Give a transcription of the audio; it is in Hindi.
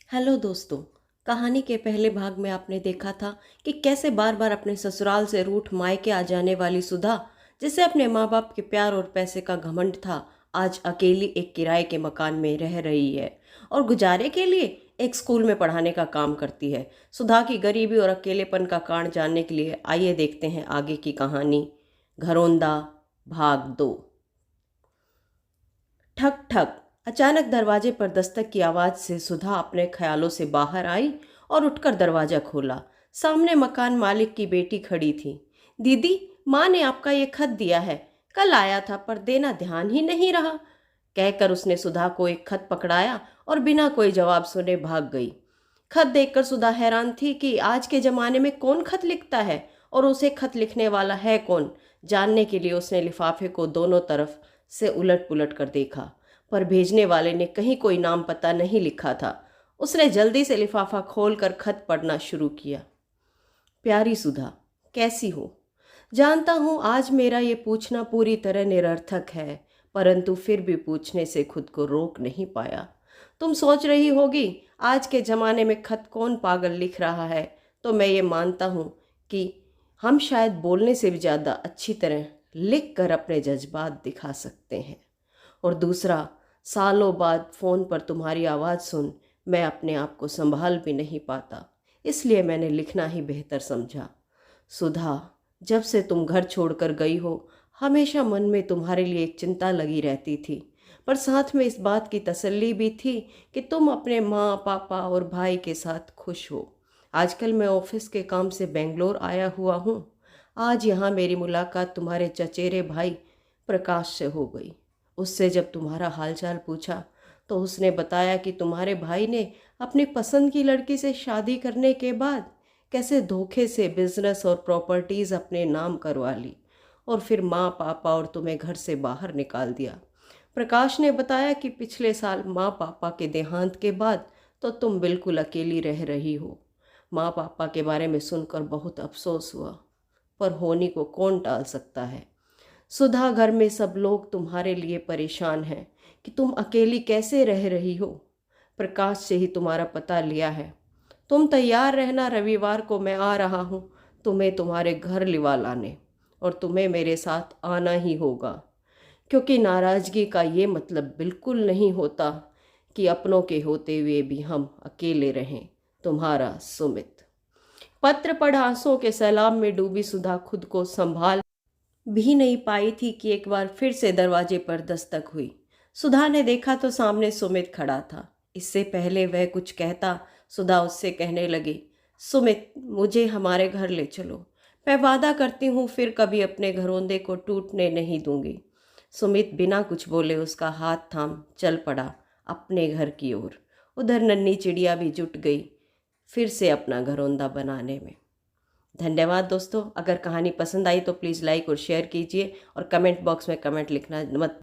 हेलो दोस्तों। कहानी के पहले भाग में आपने देखा था कि कैसे बार बार अपने ससुराल से रूठ मायके आ जाने वाली सुधा, जिसे अपने माँ बाप के प्यार और पैसे का घमंड था, आज अकेली एक किराए के मकान में रह रही है और गुजारे के लिए एक स्कूल में पढ़ाने का काम करती है। सुधा की गरीबी और अकेलेपन का कारण जानने के लिए आइए देखते हैं आगे की कहानी। घरोंदा भाग 2। ठक ठक। अचानक दरवाजे पर दस्तक की आवाज से सुधा अपने ख्यालों से बाहर आई और उठकर दरवाजा खोला। सामने मकान मालिक की बेटी खड़ी थी। दीदी, माँ ने आपका ये खत दिया है। कल आया था पर देना ध्यान ही नहीं रहा, कहकर उसने सुधा को एक खत पकड़ाया और बिना कोई जवाब सुने भाग गई। खत देखकर सुधा हैरान थी कि आज के जमाने में कौन खत लिखता है और उसे खत लिखने वाला है कौन। जानने के लिए उसने लिफाफे को दोनों तरफ से उलट पुलट कर देखा, पर भेजने वाले ने कहीं कोई नाम पता नहीं लिखा था। उसने जल्दी से लिफाफा खोलकर खत पढ़ना शुरू किया। प्यारी सुधा, कैसी हो? जानता हूँ आज मेरा ये पूछना पूरी तरह निरर्थक है, परंतु फिर भी पूछने से खुद को रोक नहीं पाया। तुम सोच रही होगी आज के ज़माने में खत कौन पागल लिख रहा है, तो मैं ये मानता हूँ कि हम शायद बोलने से भी ज़्यादा अच्छी तरह लिख कर अपने जज्बात दिखा सकते हैं। और दूसरा, सालों बाद फ़ोन पर तुम्हारी आवाज़ सुन मैं अपने आप को संभाल भी नहीं पाता, इसलिए मैंने लिखना ही बेहतर समझा। सुधा, जब से तुम घर छोड़कर गई हो, हमेशा मन में तुम्हारे लिए एक चिंता लगी रहती थी, पर साथ में इस बात की तसल्ली भी थी कि तुम अपने माँ पापा और भाई के साथ खुश हो। आजकल मैं ऑफिस के काम से बेंगलोर आया हुआ हूँ। आज यहाँ मेरी मुलाकात तुम्हारे चचेरे भाई प्रकाश से हो गई। उससे जब तुम्हारा हालचाल पूछा तो उसने बताया कि तुम्हारे भाई ने अपनी पसंद की लड़की से शादी करने के बाद कैसे धोखे से बिजनेस और प्रॉपर्टीज़ अपने नाम करवा ली और फिर माँ पापा और तुम्हें घर से बाहर निकाल दिया। प्रकाश ने बताया कि पिछले साल माँ पापा के देहांत के बाद तो तुम बिल्कुल अकेली रह रही हो। माँ पापा के बारे में सुनकर बहुत अफसोस हुआ, पर होनी को कौन टाल सकता है। सुधा, घर में सब लोग तुम्हारे लिए परेशान हैं कि तुम अकेली कैसे रह रही हो। प्रकाश से ही तुम्हारा पता लिया है। तुम तैयार रहना, रविवार को मैं आ रहा हूँ तुम्हें तुम्हारे घर लिवा लाने, और तुम्हें मेरे साथ आना ही होगा, क्योंकि नाराज़गी का ये मतलब बिल्कुल नहीं होता कि अपनों के होते हुए भी हम अकेले रहें। तुम्हारा सुमित। पत्र पढ़ आंसुओं के सैलाब में डूबी सुधा खुद को संभाल भी नहीं पाई थी कि एक बार फिर से दरवाजे पर दस्तक हुई। सुधा ने देखा तो सामने सुमित खड़ा था। इससे पहले वह कुछ कहता, सुधा उससे कहने लगी, सुमित, मुझे हमारे घर ले चलो। मैं वादा करती हूँ फिर कभी अपने घरौंदे को टूटने नहीं दूंगी। सुमित बिना कुछ बोले उसका हाथ थाम चल पड़ा अपने घर की ओर। उधर नन्ही चिड़िया भी जुट गई फिर से अपना घरौंदा बनाने में। धन्यवाद दोस्तों। अगर कहानी पसंद आई तो प्लीज़ लाइक और शेयर कीजिए और कमेंट बॉक्स में कमेंट लिखना मत